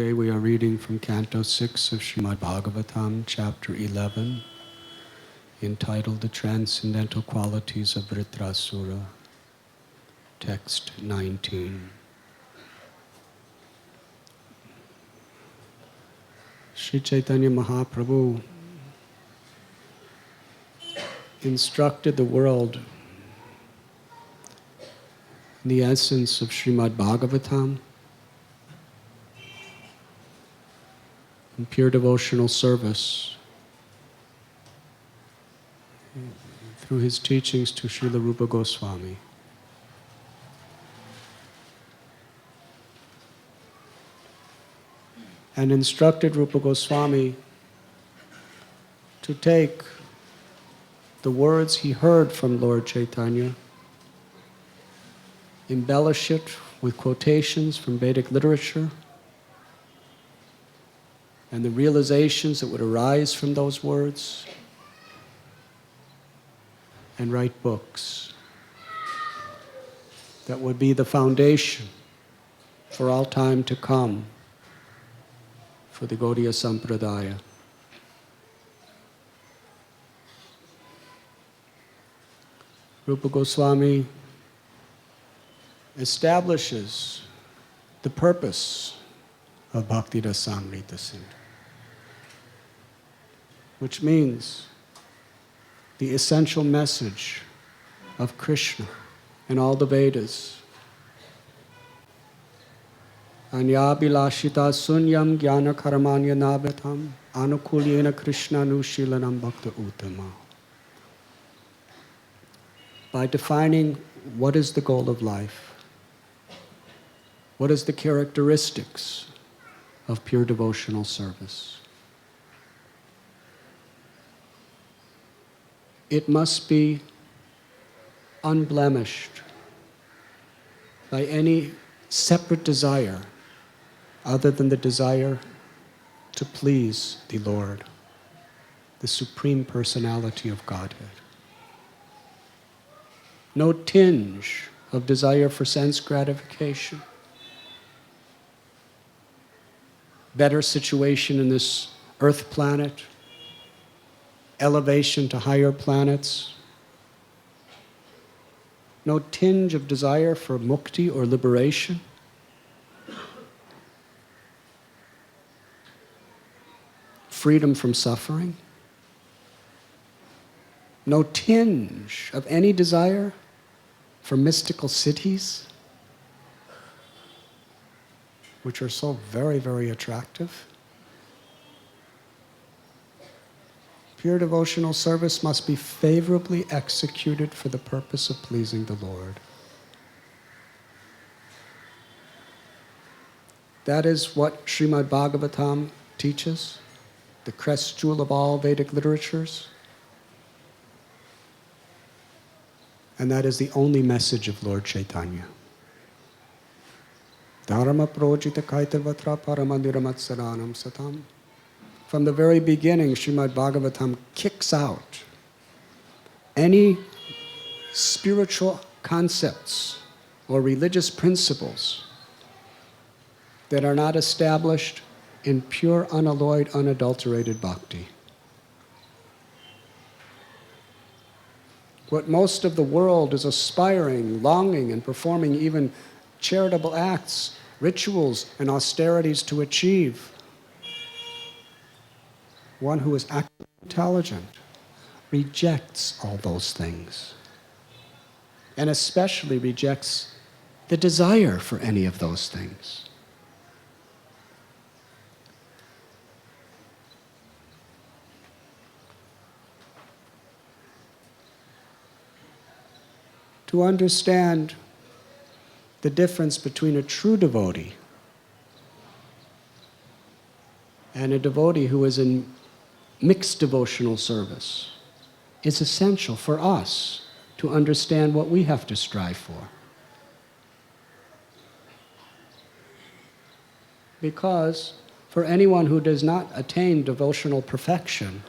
Today we are reading from Canto 6 of Srimad Bhagavatam, Chapter 11, entitled The Transcendental Qualities of Vritrasura, Text 19. Sri Chaitanya Mahaprabhu instructed the world in the essence of Srimad Bhagavatam, in pure devotional service, through his teachings to Srila Rupa Goswami. And instructed Rupa Goswami to take the words he heard from Lord Chaitanya, embellish it with quotations from Vedic literature, and the realizations that would arise from those words, and write books that would be the foundation for all time to come for the Gaudiya Sampradaya. Rupa Goswami establishes the purpose of Bhakti Rasamrita Sindhu, which means the essential message of Krishna in all the Vedas. Anyabhilashita sunyam jnana karamanya nabhatam anukulyena Krishna nushilanam bhakta uttama. By defining what is the goal of life, what is the characteristics of pure devotional service. It must be unblemished by any separate desire other than the desire to please the Lord, the Supreme Personality of Godhead. No tinge of desire for sense gratification, better situation in this earth planet, elevation to higher planets, no tinge of desire for mukti or liberation, freedom from suffering, no tinge of any desire for mystical cities, which are so very, very attractive. Pure devotional service must be favorably executed for the purpose of pleasing the Lord. That is what Srimad Bhagavatam teaches, the crest jewel of all Vedic literatures. And that is the only message of Lord Chaitanya. Dharma projita kaitavatra paramaniramatsaranam satam. From the very beginning, Srimad Bhagavatam kicks out any spiritual concepts or religious principles that are not established in pure, unalloyed, unadulterated bhakti. What most of the world is aspiring, longing, and performing even charitable acts, rituals, and austerities to achieve, one who is actively intelligent rejects all those things, and especially rejects the desire for any of those things. To understand the difference between a true devotee and a devotee who is in mixed devotional service is essential for us to understand what we have to strive for. Because for anyone who does not attain devotional perfection,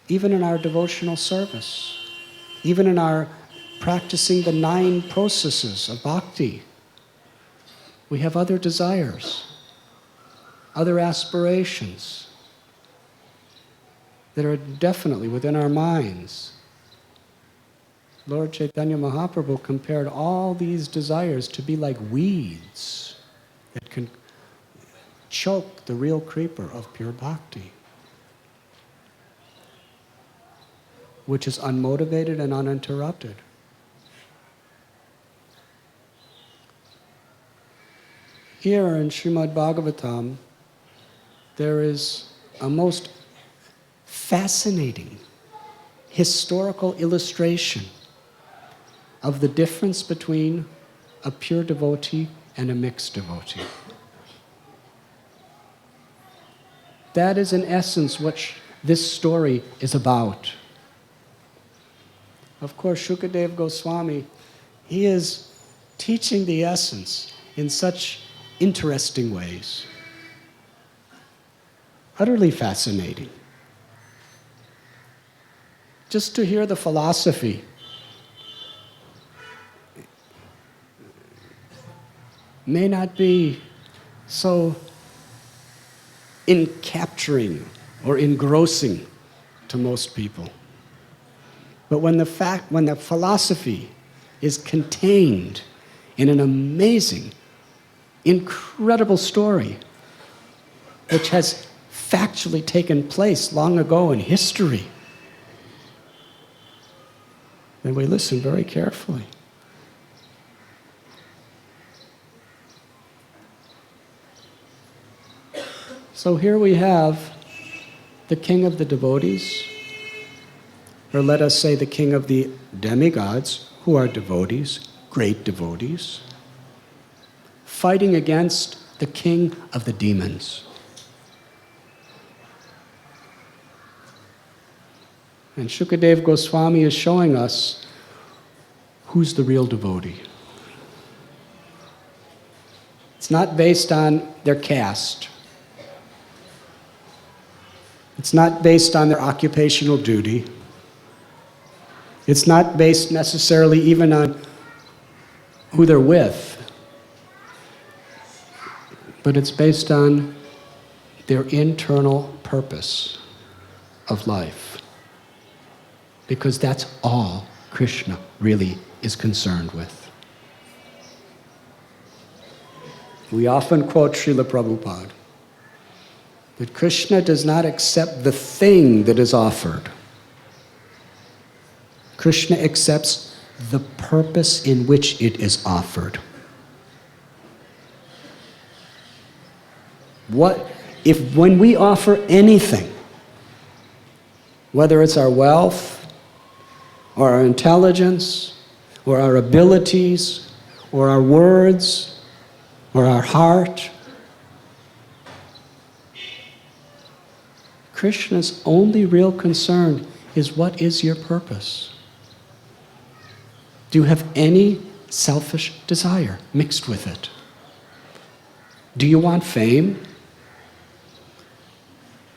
even in our devotional service, even in our practicing the 9 processes of bhakti, we have other desires. other aspirations that are definitely within our minds. Lord Chaitanya Mahaprabhu compared all these desires to be like weeds that can choke the real creeper of pure bhakti, which is unmotivated and uninterrupted. Here in Srimad Bhagavatam, there is a most fascinating historical illustration of the difference between a pure devotee and a mixed devotee. That is in essence what this story is about. Of course, Shukadev Goswami, he is teaching the essence in such interesting ways. Utterly fascinating. Just to hear the philosophy may not be so encapturing or engrossing to most people. But when the philosophy is contained in an amazing, incredible story which has factually taken place long ago in history, then we listen very carefully. So here we have the king of the devotees, or let us say the king of the demigods, who are devotees, great devotees, fighting against the king of the demons. And Shukadev Goswami is showing us who's the real devotee. It's not based on their caste. It's not based on their occupational duty. It's not based necessarily even on who they're with. But it's based on their internal purpose of life. Because that's all Krishna really is concerned with. We often quote Srila Prabhupada that Krishna does not accept the thing that is offered. Krishna accepts the purpose in which it is offered. When we offer anything, whether it's our wealth, or our intelligence, or our abilities, or our words, or our heart, Krishna's only real concern is, what is your purpose? Do you have any selfish desire mixed with it? Do you want fame?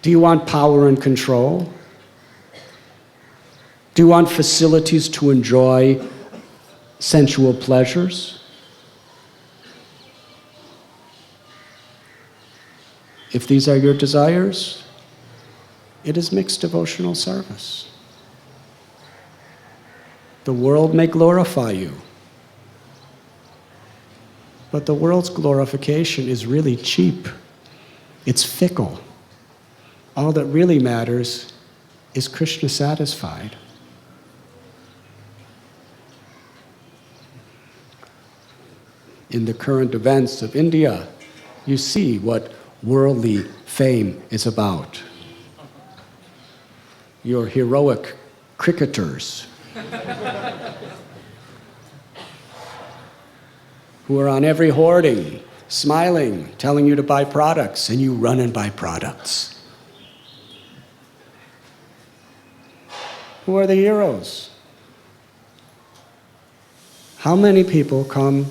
Do you want power and control? Do you want facilities to enjoy sensual pleasures? If these are your desires, it is mixed devotional service. The world may glorify you, but the world's glorification is really cheap. It's fickle. All that really matters is Krishna satisfied. In the current events of India, you see what worldly fame is about. Your heroic cricketers who are on every hoarding, smiling, telling you to buy products, and you run and buy products. Who are the heroes? How many people come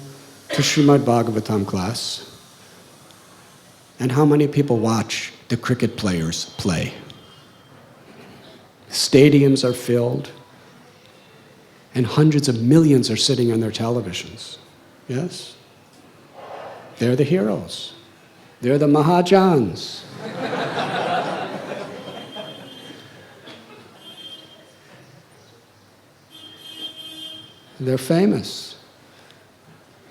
to Srimad Bhagavatam class, and how many people watch the cricket players play? Stadiums are filled, and hundreds of millions are sitting on their televisions. Yes? They're the heroes. They're the Mahajans. They're famous.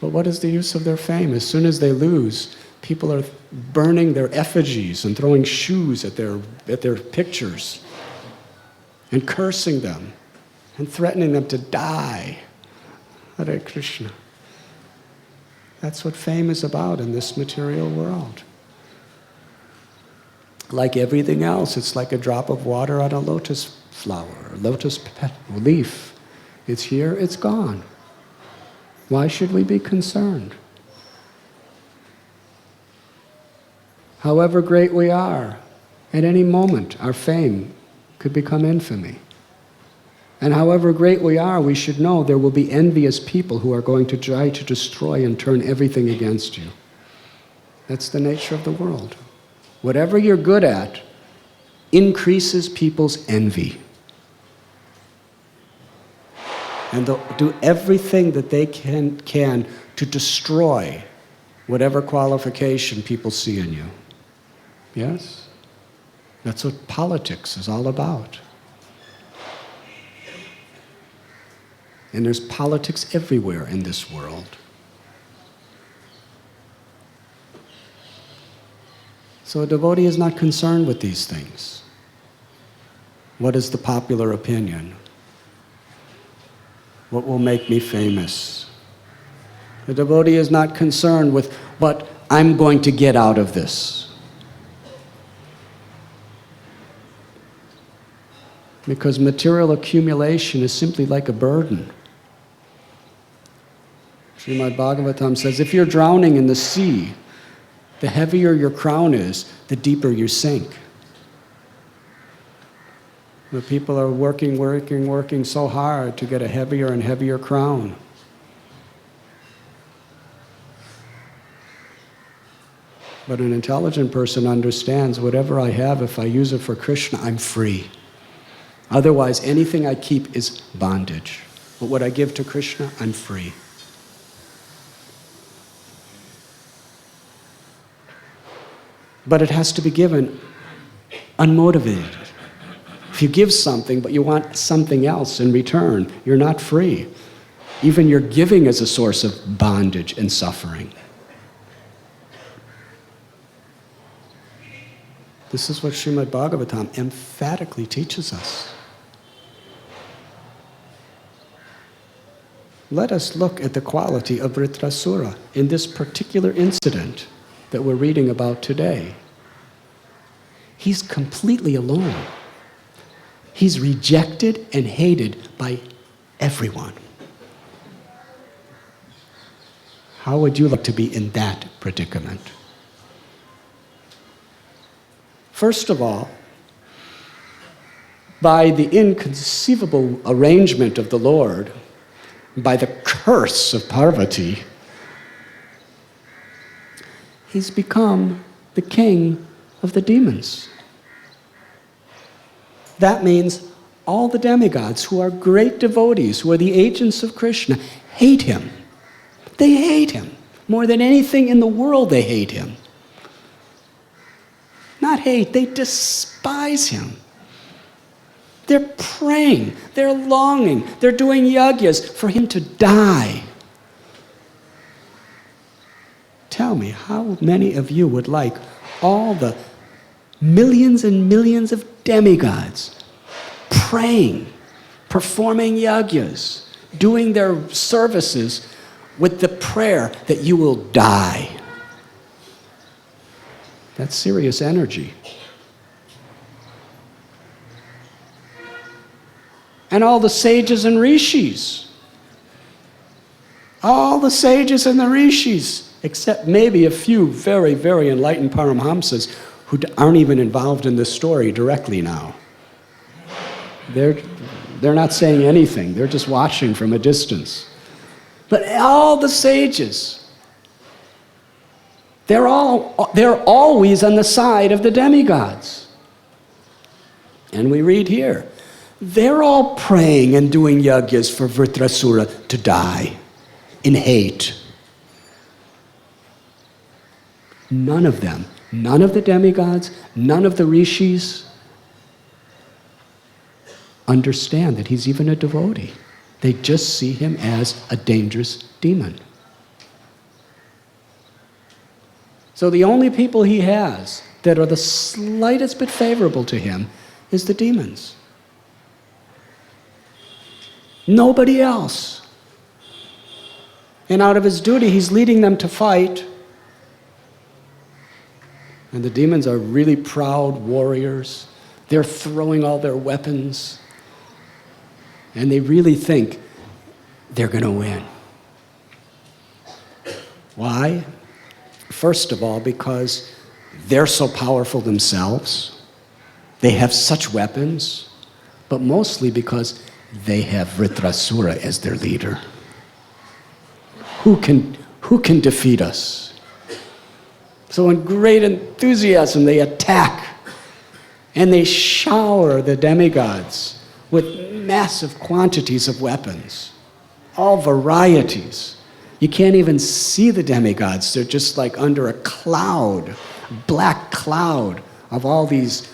But what is the use of their fame? As soon as they lose, people are burning their effigies and throwing shoes at their pictures and cursing them and threatening them to die. Hare Krishna. That's what fame is about in this material world. Like everything else, it's like a drop of water on a lotus flower, a lotus leaf. It's here, it's gone. Why should we be concerned? However great we are, at any moment our fame could become infamy. And however great we are, we should know there will be envious people who are going to try to destroy and turn everything against you. That's the nature of the world. Whatever you're good at increases people's envy. And they'll do everything that they can to destroy whatever qualification people see in you. Yes? That's what politics is all about. And there's politics everywhere in this world. So a devotee is not concerned with these things. What is the popular opinion? What will make me famous? The devotee is not concerned with what I'm going to get out of this. Because material accumulation is simply like a burden. Srimad Bhagavatam says, if you're drowning in the sea, the heavier your crown is, the deeper you sink. The people are working so hard to get a heavier and heavier crown. But an intelligent person understands whatever I have, if I use it for Krishna, I'm free. Otherwise, anything I keep is bondage. But what I give to Krishna, I'm free. But it has to be given unmotivated. If you give something, but you want something else in return, you're not free. Even your giving is a source of bondage and suffering. This is what Srimad Bhagavatam emphatically teaches us. Let us look at the quality of Vritrasura in this particular incident that we're reading about today. He's completely alone. He's rejected and hated by everyone. How would you like to be in that predicament? First of all, by the inconceivable arrangement of the Lord, by the curse of Parvati, he's become the king of the demons. That means all the demigods who are great devotees, who are the agents of Krishna, hate him. They hate him. More than anything in the world, they hate him. Not hate, they despise him. They're praying, they're longing, they're doing yagyas for him to die. Tell me, how many of you would like all the millions and millions of demigods praying, performing yagyas, doing their services with the prayer that you will die? That's serious energy. And all the sages and rishis. All the sages and the rishis, except maybe a few very, very enlightened Paramhamsas who aren't even involved in this story directly now. They're not saying anything. They're just watching from a distance. But all the sages, they're always on the side of the demigods. And we read here, they're all praying and doing yagyas for Vritrasura to die in hate. none of them, none of the demigods, none of the rishis understand that he's even a devotee. They just see him as a dangerous demon. So the only people he has that are the slightest bit favorable to him is the demons. Nobody else. And out of his duty, he's leading them to fight. And the demons are really proud warriors. They're throwing all their weapons. And they really think they're going to win. Why? First of all, because they're so powerful themselves. They have such weapons. But mostly because they have Vritrasura as their leader. Who can defeat us? So in great enthusiasm, they attack. And they shower the demigods with massive quantities of weapons. All varieties. You can't even see the demigods. They're just like under a cloud, black cloud of all these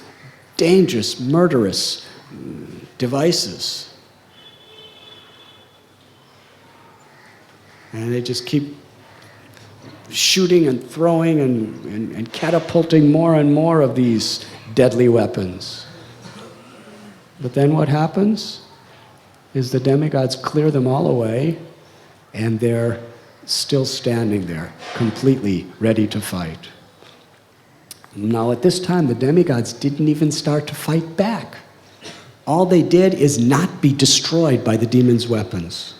dangerous, murderous devices. And they just keep shooting and throwing and catapulting more and more of these deadly weapons. But then what happens is the demigods clear them all away, and they're still standing there, completely ready to fight. Now at this time, the demigods didn't even start to fight back. All they did is not be destroyed by the demons' weapons.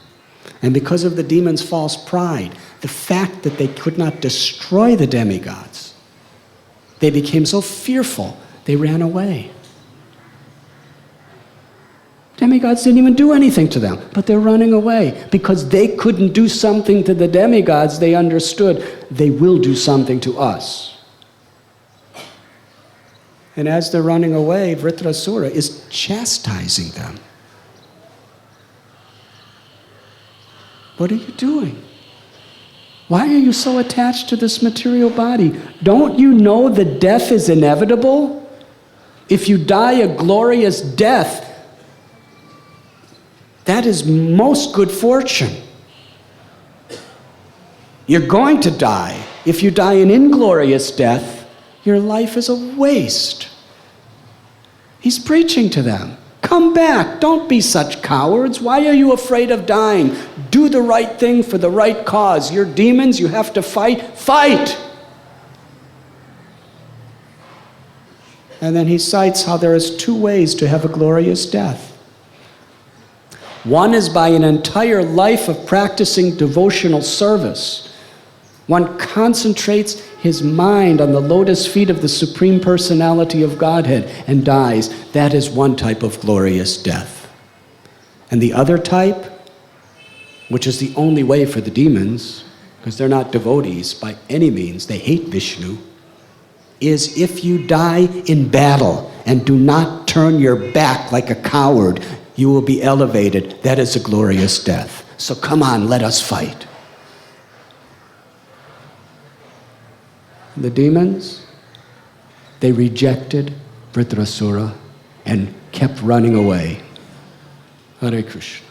And because of the demons' false pride, the fact that they could not destroy the demigods, they became so fearful, they ran away. Demigods didn't even do anything to them, but they're running away. Because they couldn't do something to the demigods, they understood they will do something to us. And as they're running away, Vritrasura is chastising them. What are you doing? Why are you so attached to this material body? Don't you know that death is inevitable? If you die a glorious death, that is most good fortune. You're going to die. If you die an inglorious death, your life is a waste. He's preaching to them. Come back. Don't be such cowards. Why are you afraid of dying? Do the right thing for the right cause. You're demons. You have to fight. Fight! And then he cites how there is two ways to have a glorious death. One is by an entire life of practicing devotional service. One concentrates his mind on the lotus feet of the Supreme Personality of Godhead and dies. That is one type of glorious death. And the other type, which is the only way for the demons, because they're not devotees by any means, they hate Vishnu, is if you die in battle and do not turn your back like a coward, you will be elevated. That is a glorious death. So come on, let us fight. The demons, they rejected Vritrasura and kept running away. Hare Krishna.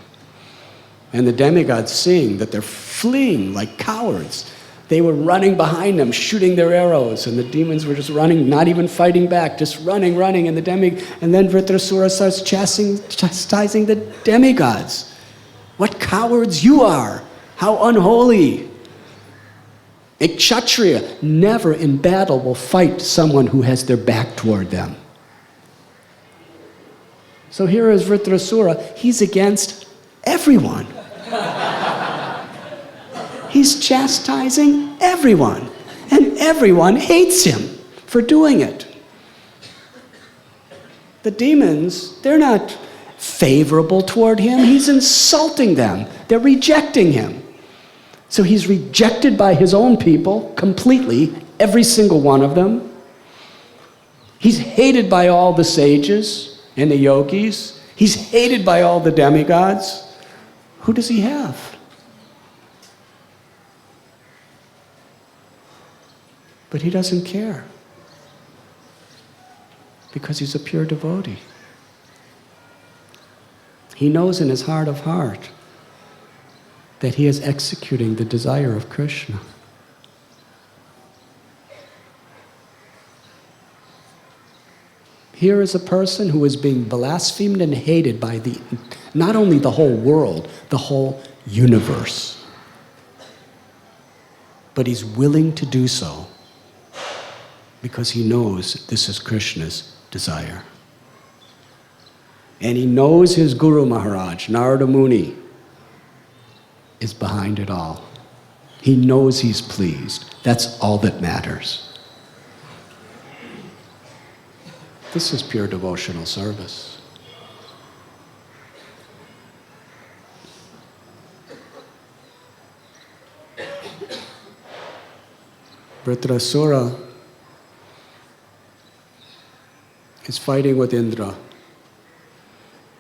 And the demigods, seeing that they're fleeing like cowards, they were running behind them, shooting their arrows, and the demons were just running, not even fighting back, just running, and and then Vritrasura starts chastising the demigods. What cowards you are! How unholy! A Kshatriya never in battle will fight someone who has their back toward them. So here is Vritrasura, he's against everyone. He's chastising everyone, and everyone hates him for doing it. The demons, they're not favorable toward him. He's insulting them. They're rejecting him. So he's rejected by his own people completely, every single one of them. He's hated by all the sages and the yogis. He's hated by all the demigods. Who does he have? But he doesn't care, because he's a pure devotee. He knows in his heart of heart that he is executing the desire of Krishna. Here is a person who is being blasphemed and hated by not only the whole world, the whole universe. But he's willing to do so because he knows this is Krishna's desire. And he knows his Guru Maharaj, Narada Muni, is behind it all. He knows he's pleased. That's all that matters. This is pure devotional service. Vritrasura is fighting with Indra.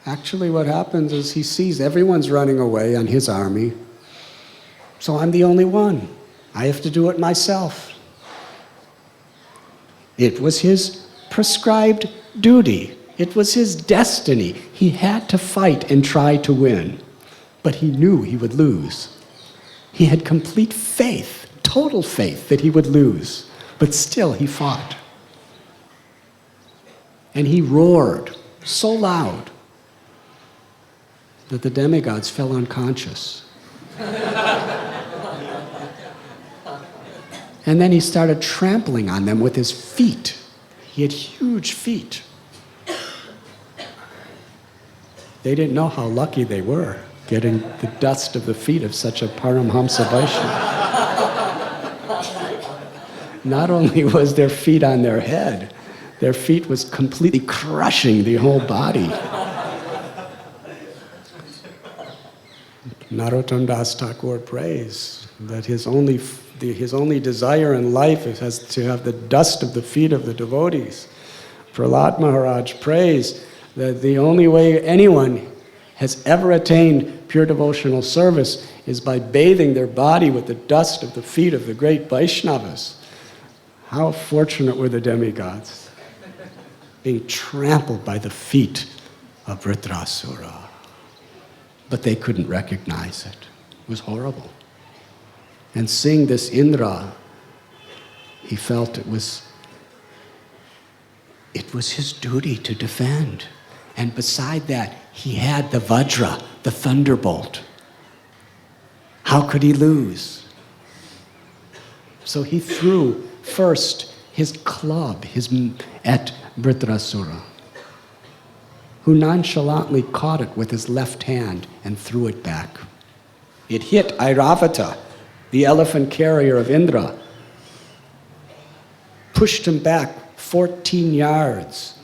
Actually, what happens is he sees everyone's running away on his army, so I'm the only one. I have to do it myself. It was his prescribed duty. It was his destiny. He had to fight and try to win, but he knew he would lose. He had complete faith, total faith that he would lose, but still he fought. And he roared so loud that the demigods fell unconscious. And then he started trampling on them with his feet. He had huge feet. They didn't know how lucky they were, getting the dust of the feet of such a Paramhamsa Vaishnava. Not only was their feet on their head, their feet was completely crushing the whole body. Narottam Das Thakur prays that his only desire in life is to have the dust of the feet of the devotees. Prahlad Maharaj prays that the only way anyone has ever attained pure devotional service is by bathing their body with the dust of the feet of the great Vaishnavas. How fortunate were the demigods, being trampled by the feet of Vritrasura. But they couldn't recognize it. It was horrible. And seeing this Indra, he felt it was his duty to defend. And beside that, he had the Vajra, the thunderbolt. How could he lose? So he threw first his club at Vritrasura, who nonchalantly caught it with his left hand and threw it back. It hit Airavata, the elephant carrier of Indra, pushed him back 14 yards,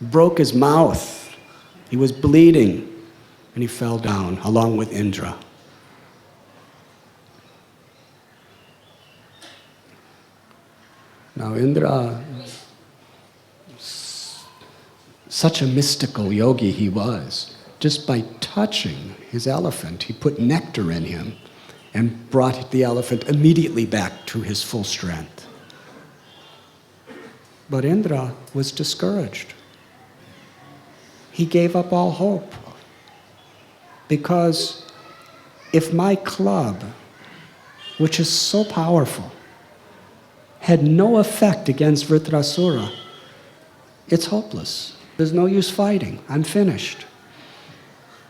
broke his mouth. He was bleeding, and he fell down along with Indra. Now Indra, such a mystical yogi he was, just by touching his elephant, he put nectar in him and brought the elephant immediately back to his full strength. But Indra was discouraged. He gave up all hope. Because if my club, which is so powerful, had no effect against Vritrasura, it's hopeless. There's no use fighting. I'm finished.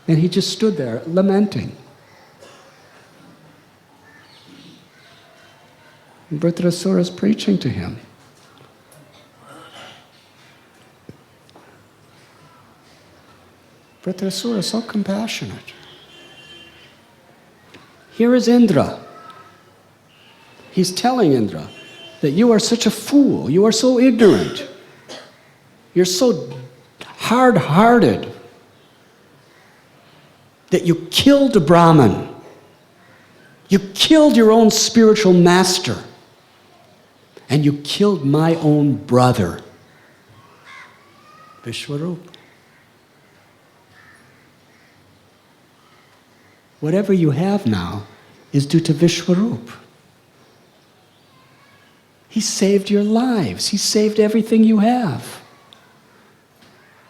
And he just stood there lamenting. And Vritrasura is preaching to him. Vritrasura is so compassionate. Here is Indra. He's telling Indra that you are such a fool, you are so ignorant, you're so hard-hearted that you killed a Brahmin. You killed your own spiritual master. And you killed my own brother, Vishwarup. Whatever you have now is due to Vishwarup. He saved your lives. He saved everything you have.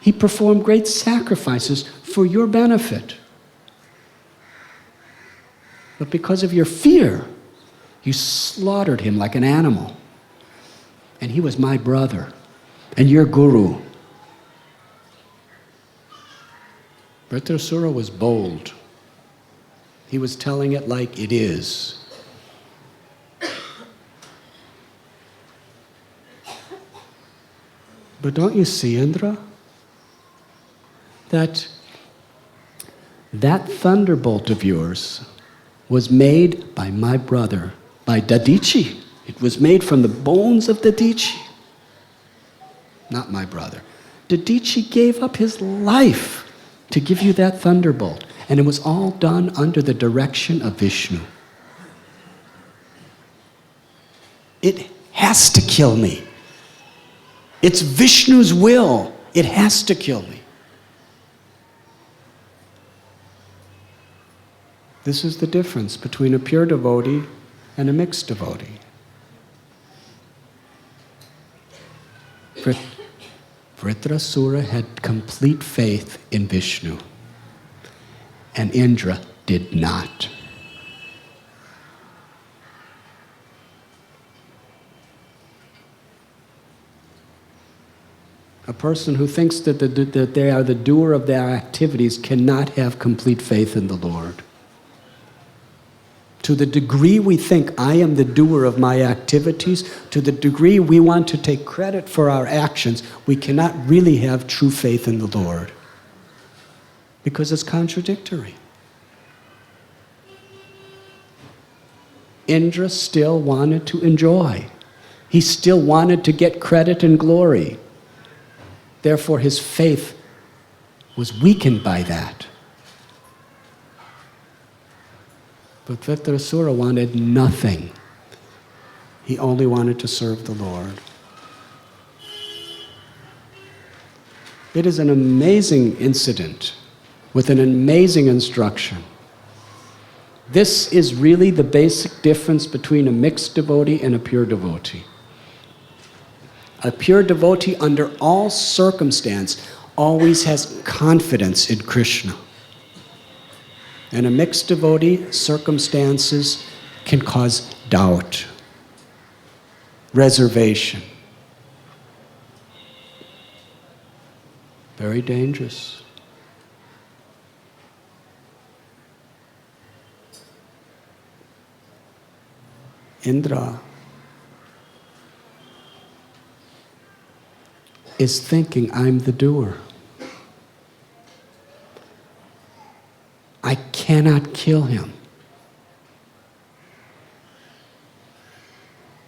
He performed great sacrifices for your benefit. But because of your fear, you slaughtered him like an animal. And he was my brother and your guru. Vritrasura was bold. He was telling it like it is. But don't you see, Indra, that thunderbolt of yours was made by my brother, by Dadichi. It was made from the bones of Dadichi. Not my brother. Dadichi gave up his life to give you that thunderbolt. And it was all done under the direction of Vishnu. It has to kill me. It's Vishnu's will. It has to kill me. This is the difference between a pure devotee and a mixed devotee. Vritrasura had complete faith in Vishnu, and Indra did not. A person who thinks that they are the doer of their activities cannot have complete faith in the Lord. To the degree we think I am the doer of my activities, to the degree we want to take credit for our actions, we cannot really have true faith in the Lord. Because it's contradictory. Indra still wanted to enjoy. He still wanted to get credit and glory. Therefore, his faith was weakened by that. But Vritrasura wanted nothing. He only wanted to serve the Lord. It is an amazing incident with an amazing instruction. This is really the basic difference between a mixed devotee and a pure devotee. A pure devotee, under all circumstance, always has confidence in Krishna. And a mixed devotee, circumstances can cause doubt, reservation. Very dangerous. Indra is thinking, I'm the doer. I cannot kill him.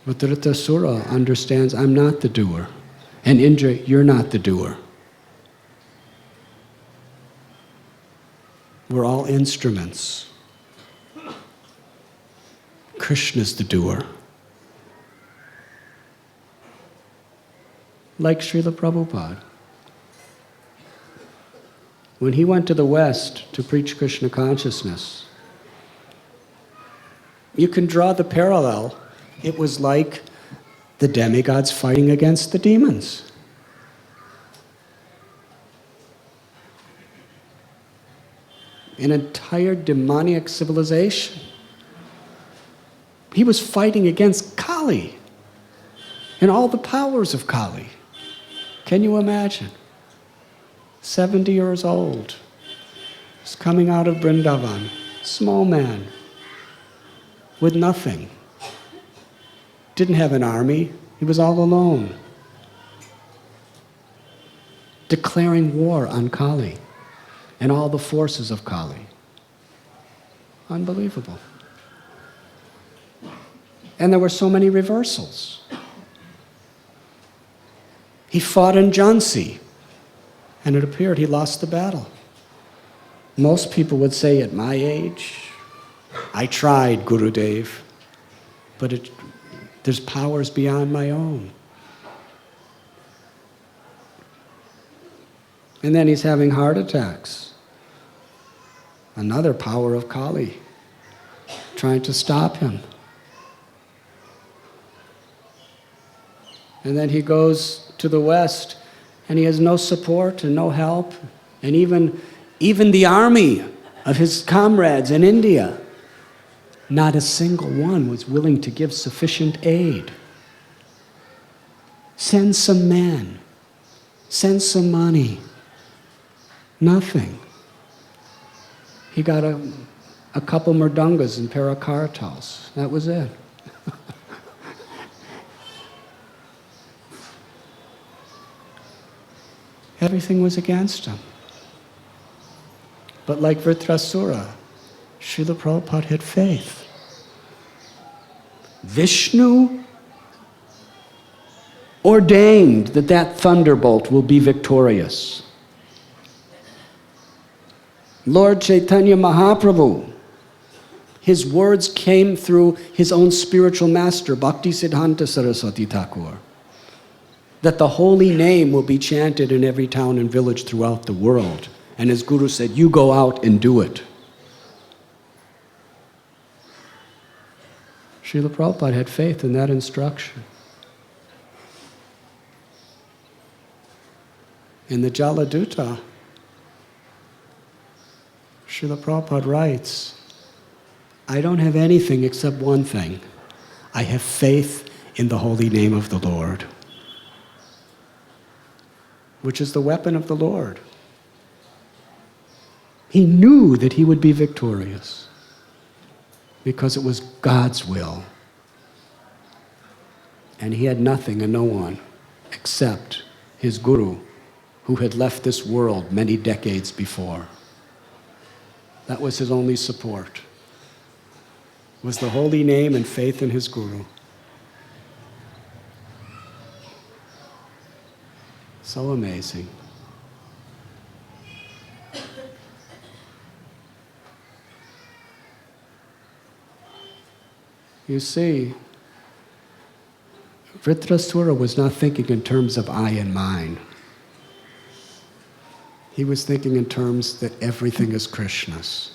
But Vritrasura understands, I'm not the doer. And Indra, you're not the doer. We're all instruments. Krishna's the doer. Like Srila Prabhupada. When he went to the West to preach Krishna consciousness, you can draw the parallel. It was like the demigods fighting against the demons. An entire demoniac civilization. He was fighting against Kali and all the powers of Kali. Can you imagine? 70 years old, was coming out of Vrindavan, small man, with nothing. Didn't have an army, he was all alone. Declaring war on Kali and all the forces of Kali. Unbelievable. And there were so many reversals. He fought in Jhansi, and it appeared he lost the battle. Most people would say, at my age, I tried, Gurudev, but there's powers beyond my own. And then he's having heart attacks. Another power of Kali, trying to stop him. And then he goes to the West, and he has no support and no help. And even the army of his comrades in India, not a single one was willing to give sufficient aid. Send some men. Send some money. Nothing. He got a couple mridungas and pair of kartals. That was it. Everything was against him. But like Vritrasura, Srila Prabhupada had faith. Vishnu ordained that thunderbolt will be victorious. Lord Chaitanya Mahaprabhu, his words came through his own spiritual master, Bhaktisiddhanta Saraswati Thakur, that the holy name will be chanted in every town and village throughout the world. And his guru said, you go out and do it. Srila Prabhupada had faith in that instruction. In the Jaladutta, Srila Prabhupada writes, I don't have anything except one thing. I have faith in the holy name of the Lord, which is the weapon of the Lord. He knew that he would be victorious because it was God's will. And he had nothing and no one except his guru, who had left this world many decades before. That was his only support, was the holy name and faith in his guru. So amazing. You see, Vritrasura was not thinking in terms of I and mine. He was thinking in terms that everything is Krishna's.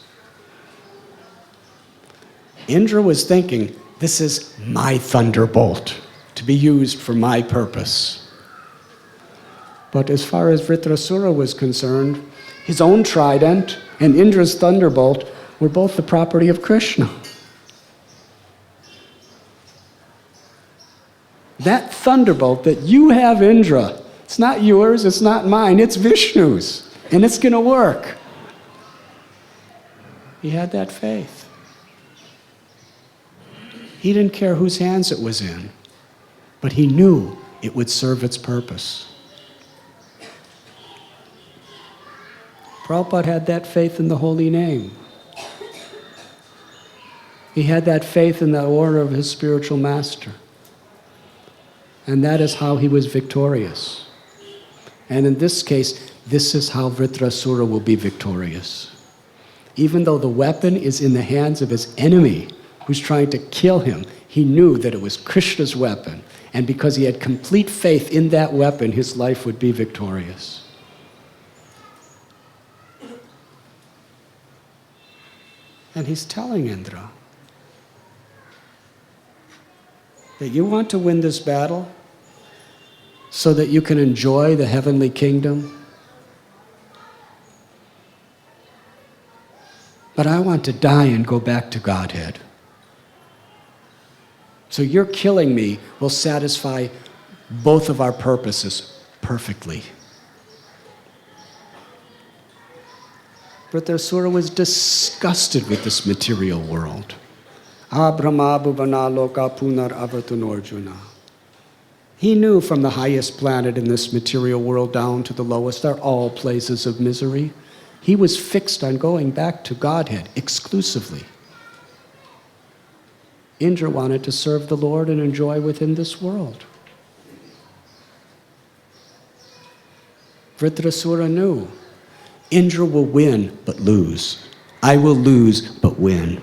Indra was thinking, this is my thunderbolt to be used for my purpose. But as far as Vritrasura was concerned, his own trident and Indra's thunderbolt were both the property of Krishna. That thunderbolt that you have, Indra, it's not yours, it's not mine, it's Vishnu's, and it's going to work. He had that faith. He didn't care whose hands it was in, but he knew it would serve its purpose. Prabhupada had that faith in the holy name. He had that faith in the order of his spiritual master. And that is how he was victorious. And in this case, this is how Vritrasura will be victorious. Even though the weapon is in the hands of his enemy, who's trying to kill him, he knew that it was Krishna's weapon. And because he had complete faith in that weapon, his life would be victorious. And he's telling Indra that you want to win this battle so that you can enjoy the heavenly kingdom. But I want to die and go back to Godhead. So your killing me will satisfy both of our purposes perfectly. Vritrasura was disgusted with this material world. He knew from the highest planet in this material world down to the lowest, they're all places of misery. He was fixed on going back to Godhead exclusively. Indra wanted to serve the Lord and enjoy within this world. Vritrasura knew, Indra will win but lose. I will lose but win.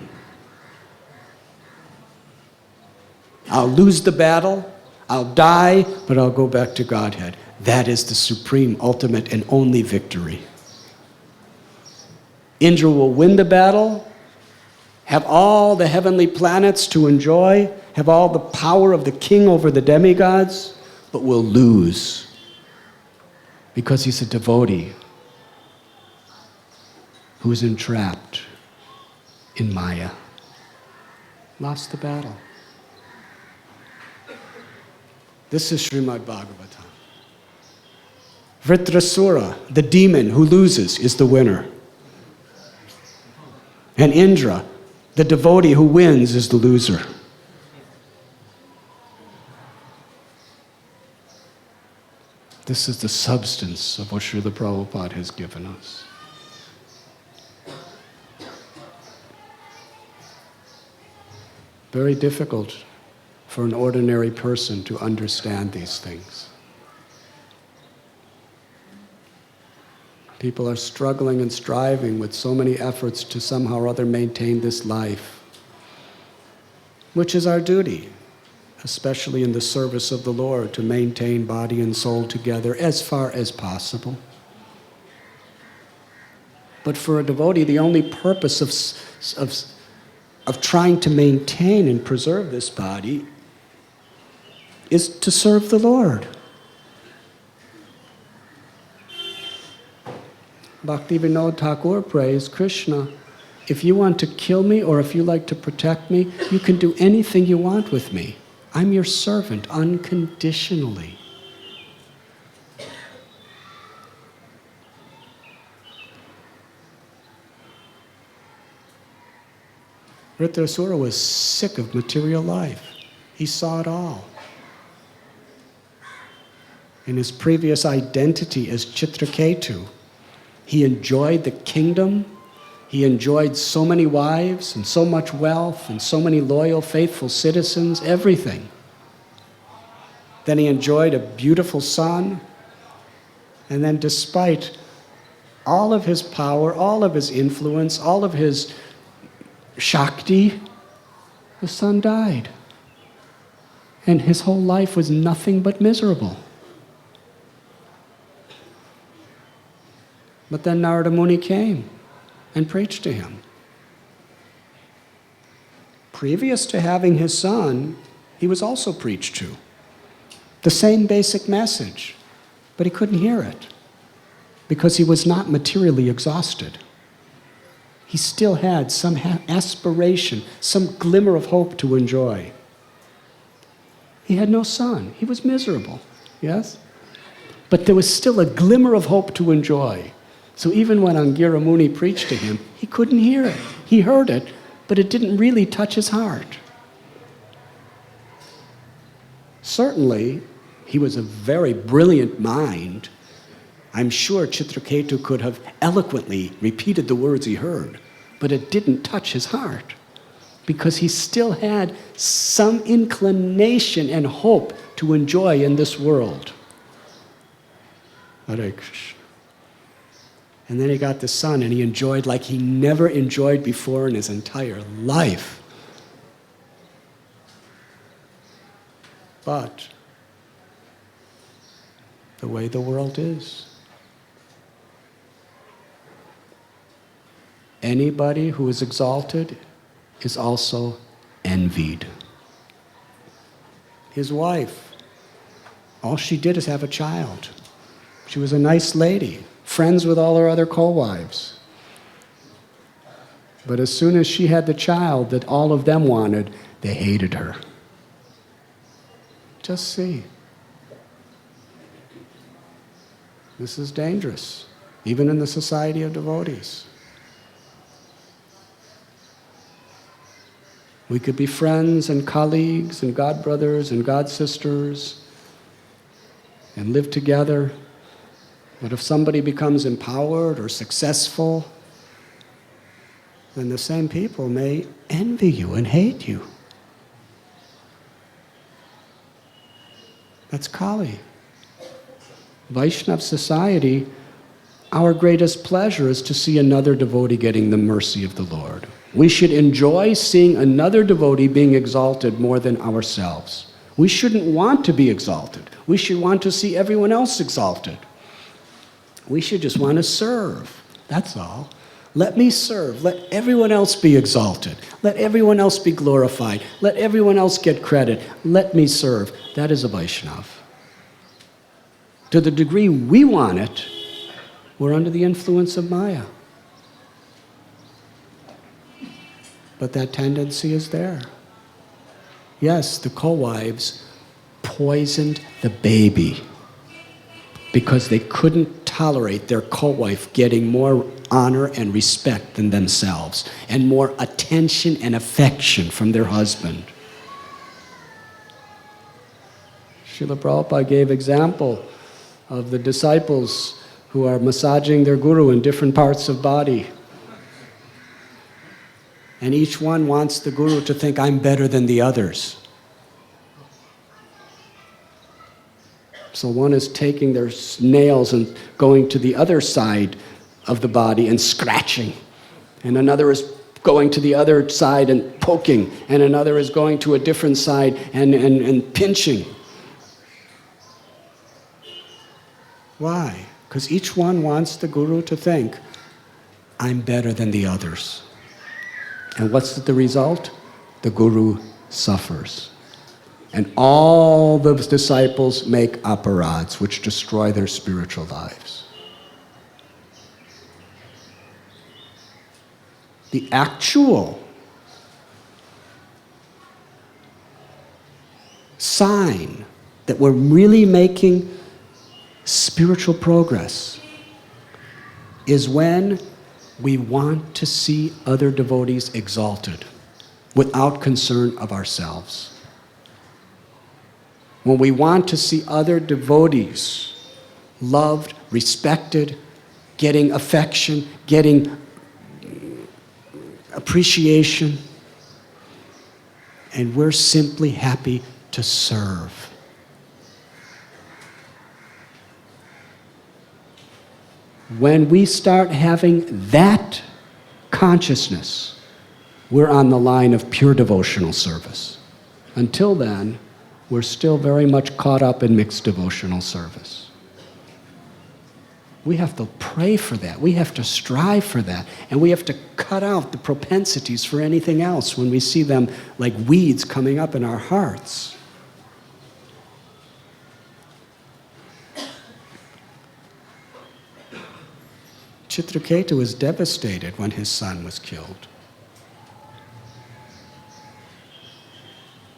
I'll lose the battle, I'll die, but I'll go back to Godhead. That is the supreme, ultimate, and only victory. Indra will win the battle, have all the heavenly planets to enjoy, have all the power of the king over the demigods, but will lose because he's a devotee who is entrapped in Maya. Lost the battle. This is Srimad Bhagavatam. Vritrasura, the demon who loses, is the winner. And Indra, the devotee who wins, is the loser. This is the substance of what Srila Prabhupada has given us. Very difficult for an ordinary person to understand these things. People are struggling and striving with so many efforts to somehow or other maintain this life, which is our duty, especially in the service of the Lord, to maintain body and soul together as far as possible. But for a devotee, the only purpose of trying to maintain and preserve this body is to serve the Lord. Bhaktivinoda Thakur prays, Krishna, if you want to kill me or if you like to protect me, you can do anything you want with me. I'm your servant unconditionally. Vritrasura was sick of material life. He saw it all. In his previous identity as Chitraketu, he enjoyed the kingdom. He enjoyed so many wives and so much wealth and so many loyal, faithful citizens, everything. Then he enjoyed a beautiful son. And then despite all of his power, all of his influence, all of his Shakti, the son died. And his whole life was nothing but miserable. But then Narada Muni came and preached to him. Previous to having his son, he was also preached to. The same basic message, but he couldn't hear it because he was not materially exhausted. He still had some aspiration, some glimmer of hope to enjoy. He had no son. He was miserable, yes? But there was still a glimmer of hope to enjoy. So even when Angira Muni preached to him, he couldn't hear it. He heard it, but it didn't really touch his heart. Certainly, he was a very brilliant mind. I'm sure Chitraketu could have eloquently repeated the words he heard, but it didn't touch his heart because he still had some inclination and hope to enjoy in this world. Hare Krishna. And then he got the son, and he enjoyed like he never enjoyed before in his entire life. But the way the world is, anybody who is exalted is also envied. His wife, all she did is have a child. She was a nice lady, friends with all her other co-wives. But as soon as she had the child that all of them wanted, they hated her. Just see. This is dangerous, even in the society of devotees. We could be friends and colleagues and godbrothers and godsisters and live together. But if somebody becomes empowered or successful, then the same people may envy you and hate you. That's Kali. Vaishnava society, our greatest pleasure is to see another devotee getting the mercy of the Lord. We should enjoy seeing another devotee being exalted more than ourselves. We shouldn't want to be exalted. We should want to see everyone else exalted. We should just want to serve. That's all. Let me serve. Let everyone else be exalted. Let everyone else be glorified. Let everyone else get credit. Let me serve. That is a Vaishnava. To the degree we want it, we're under the influence of Maya. But that tendency is there. Yes, the co-wives poisoned the baby because they couldn't tolerate their co-wife getting more honor and respect than themselves, and more attention and affection from their husband. Srila Prabhupada gave example of the disciples who are massaging their guru in different parts of body. And each one wants the guru to think, I'm better than the others. So one is taking their nails and going to the other side of the body and scratching. And another is going to the other side and poking. And another is going to a different side and pinching. Why? Because each one wants the guru to think, I'm better than the others. And what's the result? The guru suffers. And all the disciples make aparads, which destroy their spiritual lives. The actual sign that we're really making spiritual progress is when we want to see other devotees exalted without concern of ourselves. When we want to see other devotees loved, respected, getting affection, getting appreciation, and we're simply happy to serve. When we start having that consciousness, we're on the line of pure devotional service. Until then, we're still very much caught up in mixed devotional service. We have to pray for that. We have to strive for that. And we have to cut out the propensities for anything else when we see them like weeds coming up in our hearts. Chitraketu was devastated when his son was killed.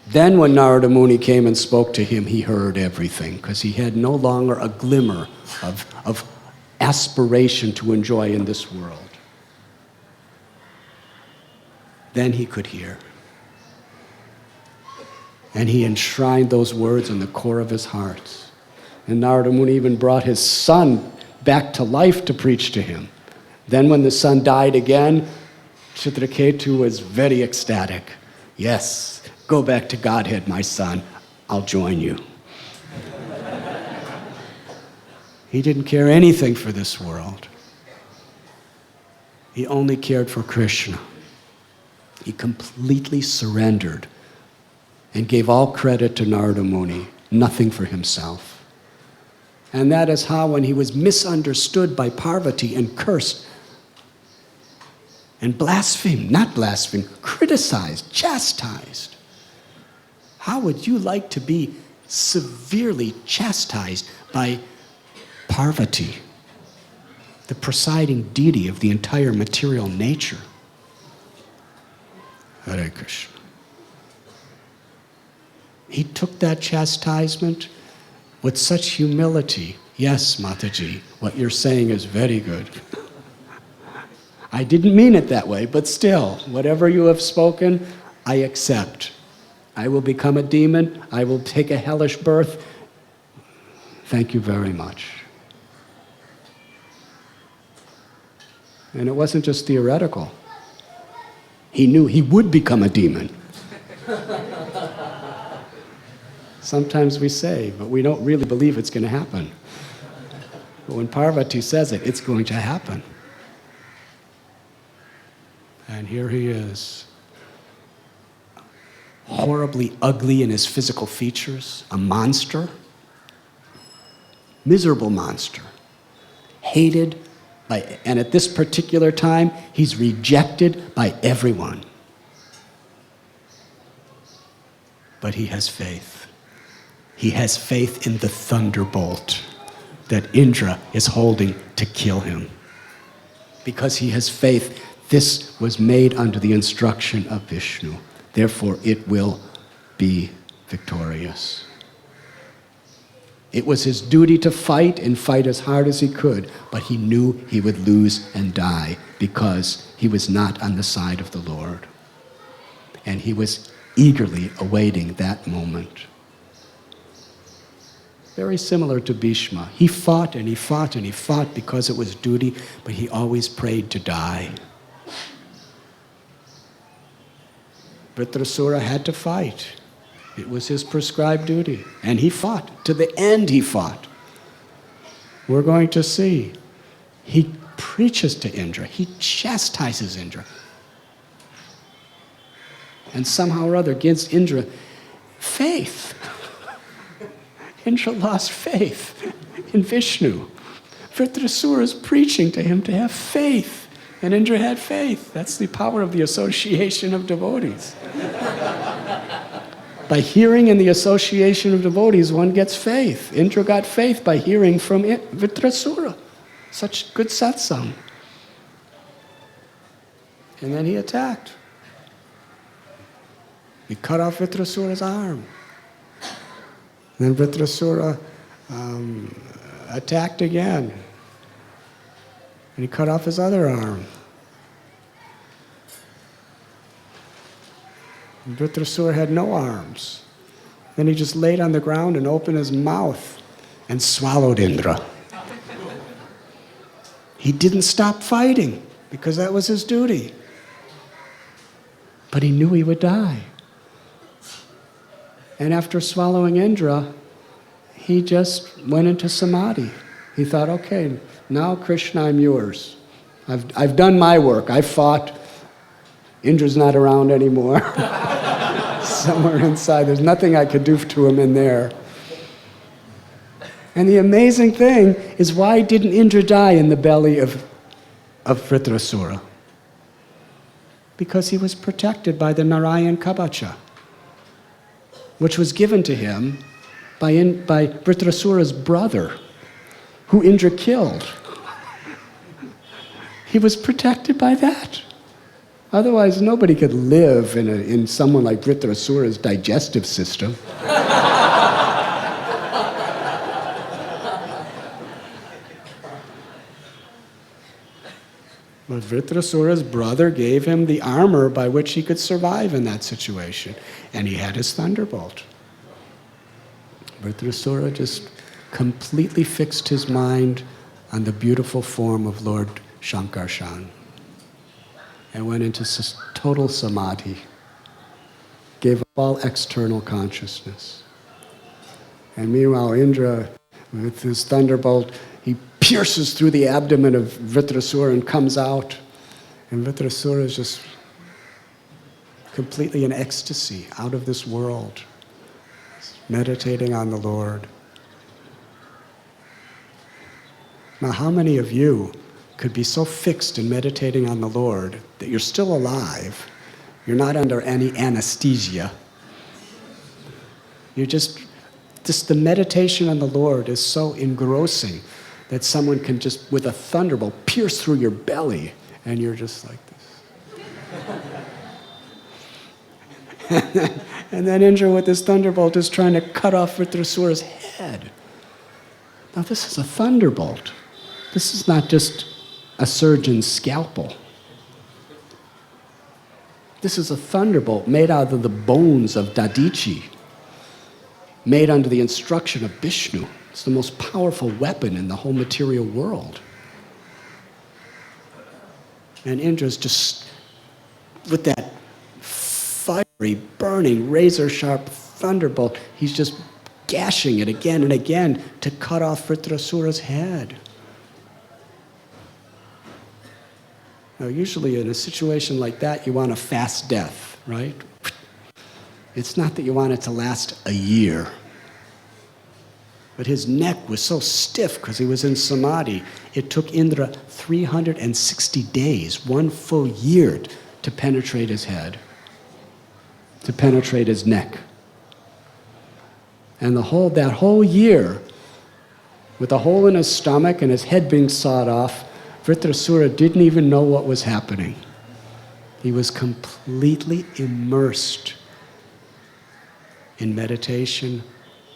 Then when Narada Muni came and spoke to him, he heard everything, because he had no longer a glimmer of aspiration to enjoy in this world. Then he could hear. And he enshrined those words in the core of his heart. And Narada Muni even brought his son back to life to preach to him. Then when the son died again, Chitraketu was very ecstatic. Yes, go back to Godhead, my son. I'll join you. He didn't care anything for this world. He only cared for Krishna. He completely surrendered and gave all credit to Narada Muni, nothing for himself. And that is how, when he was misunderstood by Parvati and cursed and blasphemed, not blasphemed, criticized, chastised. How would you like to be severely chastised by Parvati, the presiding deity of the entire material nature? Hare Krishna. He took that chastisement with such humility. Yes, Mataji, what you're saying is very good. I didn't mean it that way, but still, whatever you have spoken, I accept. I will become a demon. I will take a hellish birth. Thank you very much. And it wasn't just theoretical. He knew he would become a demon. Sometimes we say, but we don't really believe it's going to happen. But when Parvati says it, it's going to happen. And here he is, horribly ugly in his physical features, a monster, miserable monster, hated by, and at this particular time, he's rejected by everyone. But he has faith. He has faith in the thunderbolt, that Indra is holding to kill him. Because he has faith, this was made under the instruction of Vishnu. Therefore, it will be victorious. It was his duty to fight and fight as hard as he could, but he knew he would lose and die because he was not on the side of the Lord. And he was eagerly awaiting that moment. Very similar to Bhishma. He fought and he fought and he fought because it was duty, but he always prayed to die. Vritrasura had to fight. It was his prescribed duty. And he fought. To the end he fought. We're going to see. He preaches to Indra. He chastises Indra. And somehow or other gives Indra faith. Indra lost faith in Vishnu. Vritrasura is preaching to him to have faith. And Indra had faith. That's the power of the association of devotees. By hearing in the association of devotees, one gets faith. Indra got faith by hearing from Vritrasura. Such good satsang. And then he attacked. He cut off Vritrasura's arm. And then Vritrasura attacked again. And he cut off his other arm. And Vritrasura had no arms. Then he just laid on the ground and opened his mouth and swallowed Indra. He didn't stop fighting because that was his duty. But he knew he would die. And after swallowing Indra, he just went into samadhi. He thought, okay, now Krishna, I'm yours. I've done my work. I fought. Indra's not around anymore. Somewhere inside. There's nothing I could do to him in there. And the amazing thing is, why didn't Indra die in the belly of Vritrasura? Because he was protected by the Narayan Kabacha, which was given to him by Vritrasura's brother, who Indra killed. He was protected by that. Otherwise, nobody could live in someone like Vritrasura's digestive system. But Vritrasura's brother gave him the armor by which he could survive in that situation. And he had his thunderbolt. Vritrasura just completely fixed his mind on the beautiful form of Lord Shankarshan and went into total samadhi, gave up all external consciousness. And meanwhile, Indra, with his thunderbolt, he pierces through the abdomen of Vritrasura and comes out. And Vritrasura is just completely in ecstasy, out of this world, meditating on the Lord. Now, how many of you could be so fixed in meditating on the Lord that you're still alive, you're not under any anesthesia, you're just the meditation on the Lord is so engrossing that someone can just, with a thunderbolt, pierce through your belly, and you're just like this. And then Indra, with his thunderbolt, is trying to cut off Vritrasura's head. Now, this is a thunderbolt. This is not just a surgeon's scalpel. This is a thunderbolt made out of the bones of Dadichi, made under the instruction of Vishnu. It's the most powerful weapon in the whole material world. And Indra's just, with that fiery, burning, razor-sharp thunderbolt, he's just gashing it again and again to cut off Vritrasura's head. Now, usually in a situation like that, you want a fast death, right? It's not that you want it to last a year. But his neck was so stiff because he was in samadhi, it took Indra 360 days, 1 full year, to penetrate his head, to penetrate his neck. And that whole year, with a hole in his stomach and his head being sawed off. Vritrasura didn't even know what was happening. He was completely immersed in meditation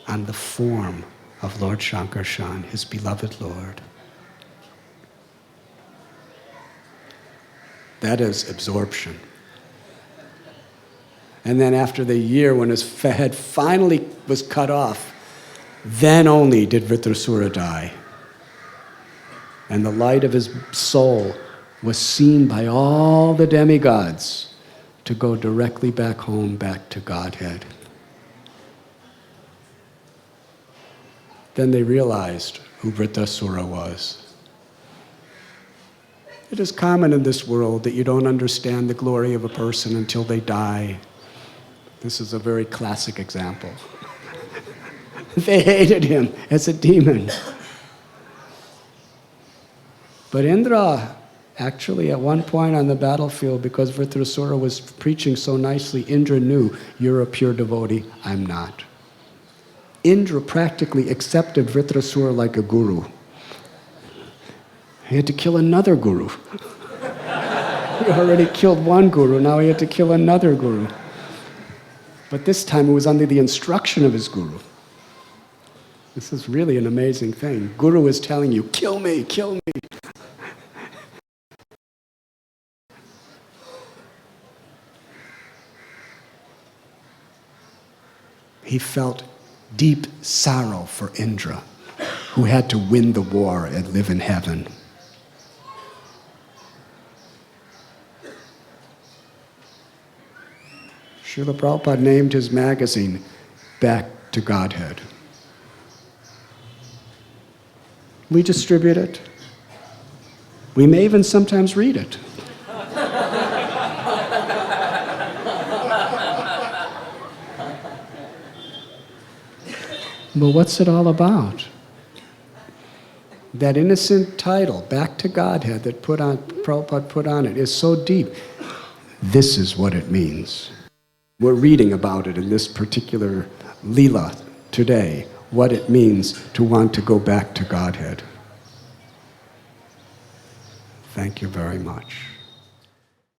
on the form of Lord Shankarshan, his beloved Lord. That is absorption. And then after the year when his head finally was cut off, then only did Vritrasura die. And the light of his soul was seen by all the demigods to go directly back home, back to Godhead. Then they realized who Vritrasura was. It is common in this world that you don't understand the glory of a person until they die. This is a very classic example. They hated him as a demon. But Indra, actually at one point on the battlefield, because Vritrasura was preaching so nicely, Indra knew, you're a pure devotee, I'm not. Indra practically accepted Vritrasura like a guru. He had to kill another guru. He already killed one guru, now he had to kill another guru. But this time it was under the instruction of his guru. This is really an amazing thing. Guru is telling you, kill me, kill me. He felt deep sorrow for Indra, who had to win the war and live in heaven. Srila Prabhupada named his magazine Back to Godhead. We distribute it. We may even sometimes read it. But what's it all about? That innocent title, Back to Godhead, that Prabhupada put on it is so deep. This is what it means. We're reading about it in this particular Leela today, what it means to want to go back to Godhead. Thank you very much.